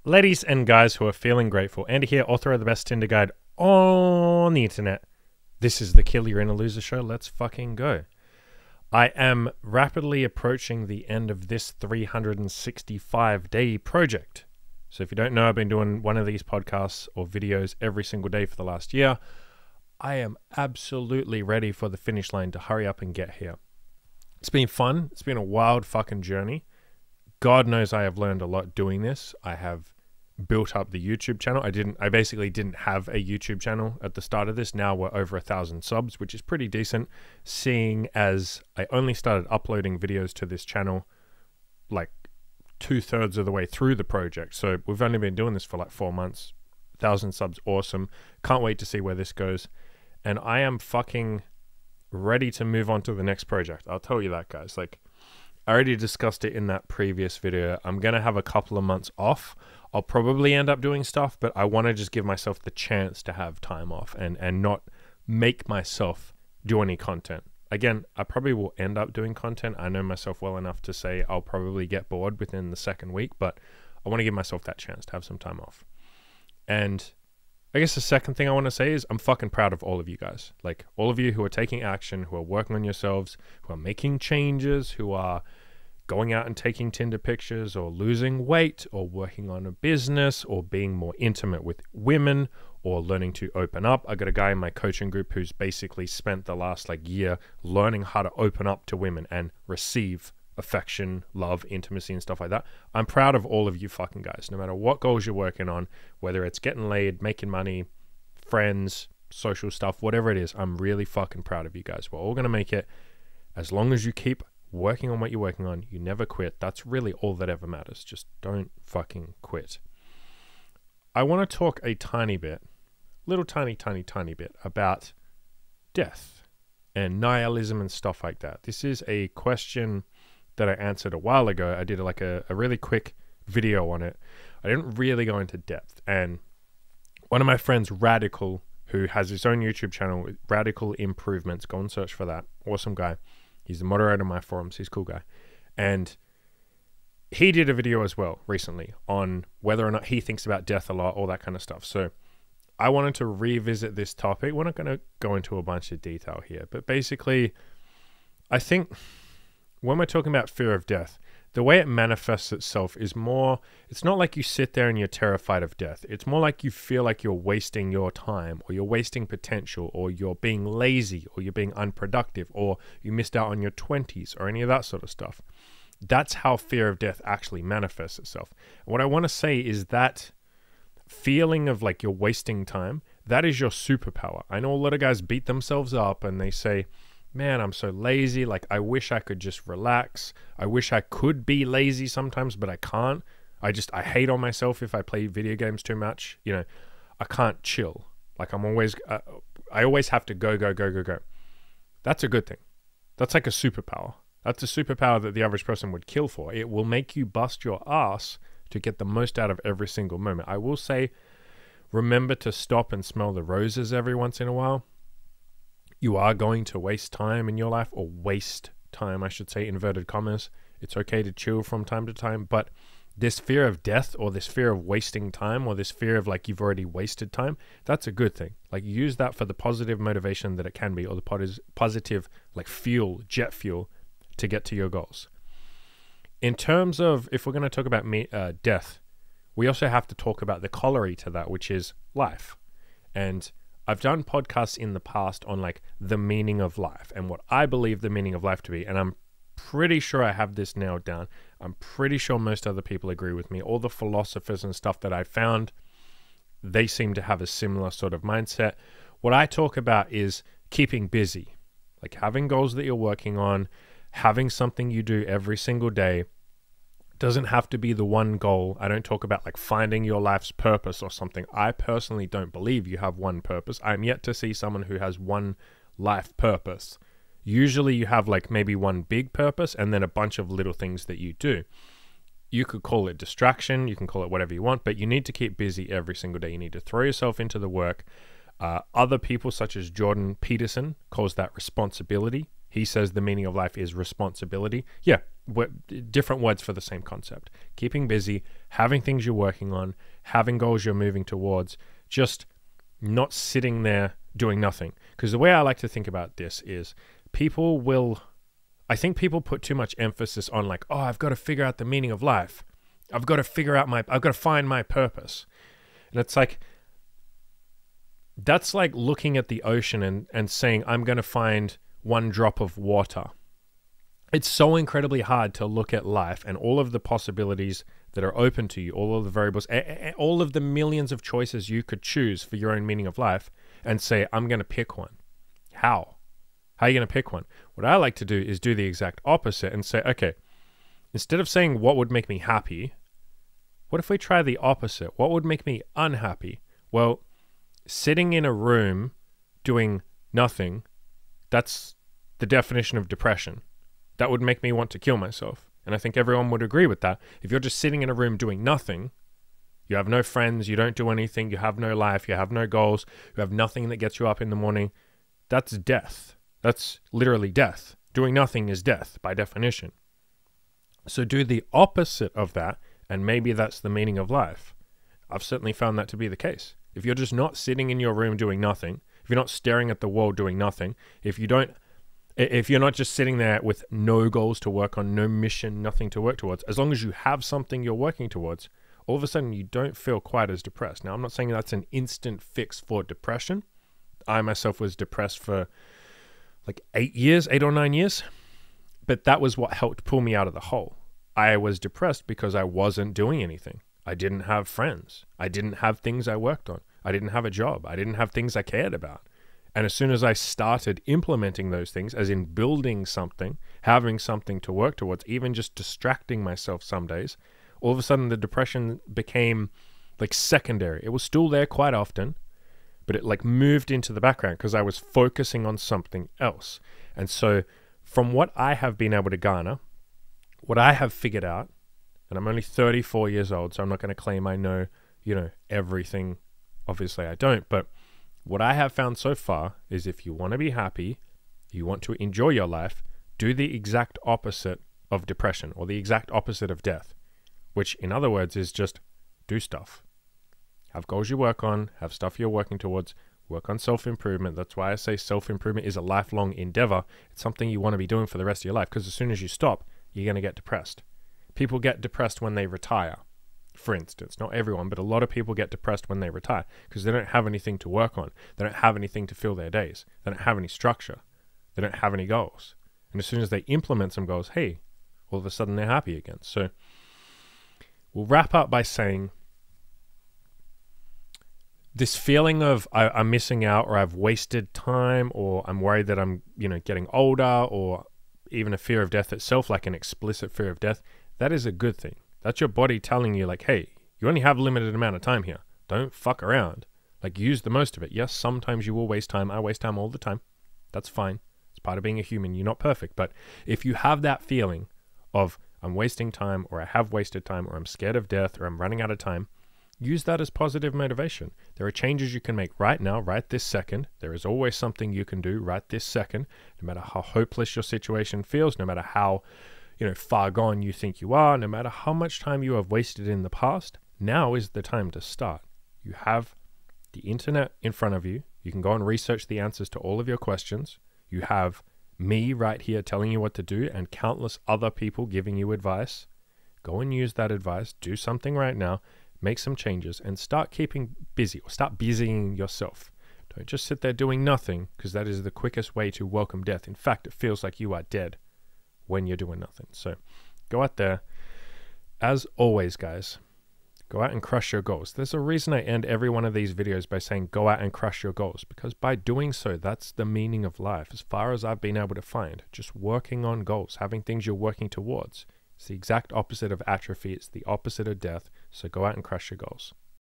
Ladies and guys who are feeling grateful, Andy here, author of the best Tinder guide on the internet. This is the Kill You're in a Loser show. Let's fucking go. I am rapidly approaching the end of this 365-day project. So if you don't know, I've been doing one of these podcasts or videos every single day for the last year. I am absolutely ready for the finish line to hurry up and get here. It's been fun. It's been a wild fucking journey. God knows I have learned a lot doing this. I have built up the YouTube channel. I basically didn't have a YouTube channel at the start of this. Now we're over 1,000 subs, which is pretty decent, seeing as I only started uploading videos to this channel like 2/3 of the way through the project. So we've only been doing this for like 4 months. 1,000 subs, awesome. Can't wait to see where this goes. And I am fucking ready to move on to the next project. I'll tell you that, guys. Like, I already discussed it in that previous video. I'm going to have a couple of months off. I'll probably end up doing stuff, but I want to just give myself the chance to have time off and not make myself do any content. Again, I probably will end up doing content. I know myself well enough to say I'll probably get bored within the second week, but I want to give myself that chance to have some time off. And I guess the second thing I want to say is I'm fucking proud of all of you guys. Like, all of you who are taking action, who are working on yourselves, who are making changes, who are going out and taking Tinder pictures or losing weight or working on a business or being more intimate with women or learning to open up. I got a guy in my coaching group who's basically spent the last year learning how to open up to women and receive affection, love, intimacy, and stuff like that. I'm proud of all of you fucking guys, no matter what goals you're working on, whether it's getting laid, making money, friends, social stuff, whatever it is. I'm really fucking proud of you guys. We're all going to make it. As long as you keep working on what you're working on, you never quit. That's really all that ever matters. Just don't fucking quit. I want to talk a tiny bit, tiny bit about death and nihilism and stuff like that. This is a question that I answered a while ago. I did a really quick video on it. I didn't really go into depth. And one of my friends, Radical, who has his own YouTube channel, Radical Improvements, go and search for that. Awesome guy. He's the moderator of my forums. He's a cool guy. And he did a video as well recently on whether or not he thinks about death a lot, all that kind of stuff. So I wanted to revisit this topic. We're not going to go into a bunch of detail here, but basically, I think when we're talking about fear of death, the way it manifests itself is more, it's not like you sit there and you're terrified of death. It's more like you feel like you're wasting your time, or you're wasting potential, or you're being lazy, or you're being unproductive, or you missed out on your 20s, or any of that sort of stuff. That's how fear of death actually manifests itself. And what I want to say is that feeling of like you're wasting time, that is your superpower. I know a lot of guys beat themselves up and they say, man, I'm so lazy. Like, I wish I could just relax. I wish I could be lazy sometimes, but I can't. I hate on myself if I play video games too much. You know, I can't chill. Like, I always have to go. That's a good thing. That's like a superpower. That's a superpower that the average person would kill for. It will make you bust your ass to get the most out of every single moment. I will say, remember to stop and smell the roses every once in a while. You are going to waste time in your life, or waste time, I should say, inverted commas. It's okay to chill from time to time, but this fear of death, or this fear of wasting time, or this fear of like you've already wasted time, that's a good thing. Like, use that for the positive motivation that it can be, or the positive like fuel, jet fuel, to get to your goals. In terms of, if we're going to talk about death, we also have to talk about the corollary to that, which is life. And I've done podcasts in the past on like the meaning of life and what I believe the meaning of life to be. And I'm pretty sure I have this nailed down. I'm pretty sure most other people agree with me. All the philosophers and stuff that I found, they seem to have a similar sort of mindset. What I talk about is keeping busy, like having goals that you're working on, having something you do every single day. Doesn't have to be the one goal. I don't talk about like finding your life's purpose or something. I personally don't believe you have one purpose. I'm yet to see someone who has one life purpose. Usually you have like maybe one big purpose and then a bunch of little things that you do. You could call it distraction. You can call it whatever you want, but you need to keep busy every single day. You need to throw yourself into the work. Other people such as Jordan Peterson calls that responsibility. He says the meaning of life is responsibility. Yeah, different words for the same concept. Keeping busy, having things you're working on, having goals you're moving towards, just not sitting there doing nothing. Because the way I like to think about this is I think people put too much emphasis on like, oh, I've got to figure out the meaning of life. I've got to find my purpose. And it's like, that's like looking at the ocean and saying, I'm going to find one drop of water. It's so incredibly hard to look at life and all of the possibilities that are open to you, all of the variables, all of the millions of choices you could choose for your own meaning of life, and say, I'm going to pick one. How? How are you going to pick one? What I like to do is do the exact opposite and say, okay, instead of saying what would make me happy, what if we try the opposite? What would make me unhappy? Well, sitting in a room doing nothing, that's the definition of depression. That would make me want to kill myself. And I think everyone would agree with that. If you're just sitting in a room doing nothing, you have no friends, you don't do anything, you have no life, you have no goals, you have nothing that gets you up in the morning, that's death. That's literally death. Doing nothing is death by definition. So do the opposite of that, and maybe that's the meaning of life. I've certainly found that to be the case. If you're just not sitting in your room doing nothing, if you're not staring at the wall doing nothing, if you're not just sitting there with no goals to work on, no mission, nothing to work towards, as long as you have something you're working towards, all of a sudden you don't feel quite as depressed. Now, I'm not saying that's an instant fix for depression. I myself was depressed for like 8 or 9 years, but that was what helped pull me out of the hole. I was depressed because I wasn't doing anything. I didn't have friends. I didn't have things I worked on. I didn't have a job. I didn't have things I cared about. And as soon as I started implementing those things, as in building something, having something to work towards, even just distracting myself some days, all of a sudden the depression became like secondary. It was still there quite often, but it like moved into the background because I was focusing on something else. And so from what I have been able to garner, what I have figured out, and I'm only 34 years old, so I'm not going to claim I know, everything. Obviously I don't, but what I have found so far is if you want to be happy, you want to enjoy your life, do the exact opposite of depression or the exact opposite of death, which in other words is just do stuff. Have goals you work on, have stuff you're working towards, work on self-improvement. That's why I say self-improvement is a lifelong endeavor. It's something you want to be doing for the rest of your life, because as soon as you stop, you're going to get depressed. People get depressed when they retire. For instance, not everyone, but a lot of people get depressed when they retire because they don't have anything to work on. They don't have anything to fill their days. They don't have any structure. They don't have any goals. And as soon as they implement some goals, hey, all of a sudden they're happy again. So we'll wrap up by saying this feeling of I'm missing out, or I've wasted time, or I'm worried that I'm, getting older, or even a fear of death itself, like an explicit fear of death, that is a good thing. That's your body telling you like, hey, you only have a limited amount of time here. Don't fuck around. Like, use the most of it. Yes, sometimes you will waste time. I waste time all the time. That's fine. It's part of being a human. You're not perfect. But if you have that feeling of I'm wasting time, or I have wasted time, or I'm scared of death, or I'm running out of time, use that as positive motivation. There are changes you can make right now, right this second. There is always something you can do right this second, no matter how hopeless your situation feels, no matter how far gone you think you are, no matter how much time you have wasted in the past. Now is the time to start. You have the internet in front of you. You can go and research the answers to all of your questions. You have me right here telling you what to do, and countless other people giving you advice. Go and use that advice. Do something right now. Make some changes and start keeping busy, or start busying yourself. Don't just sit there doing nothing, because that is the quickest way to welcome death. In fact, it feels like you are dead when you're doing nothing. So go out there. As always, guys, go out and crush your goals. There's a reason I end every one of these videos by saying go out and crush your goals, because by doing so, that's the meaning of life as far as I've been able to find. Just working on goals, having things you're working towards. It's the exact opposite of atrophy. It's the opposite of death. So go out and crush your goals.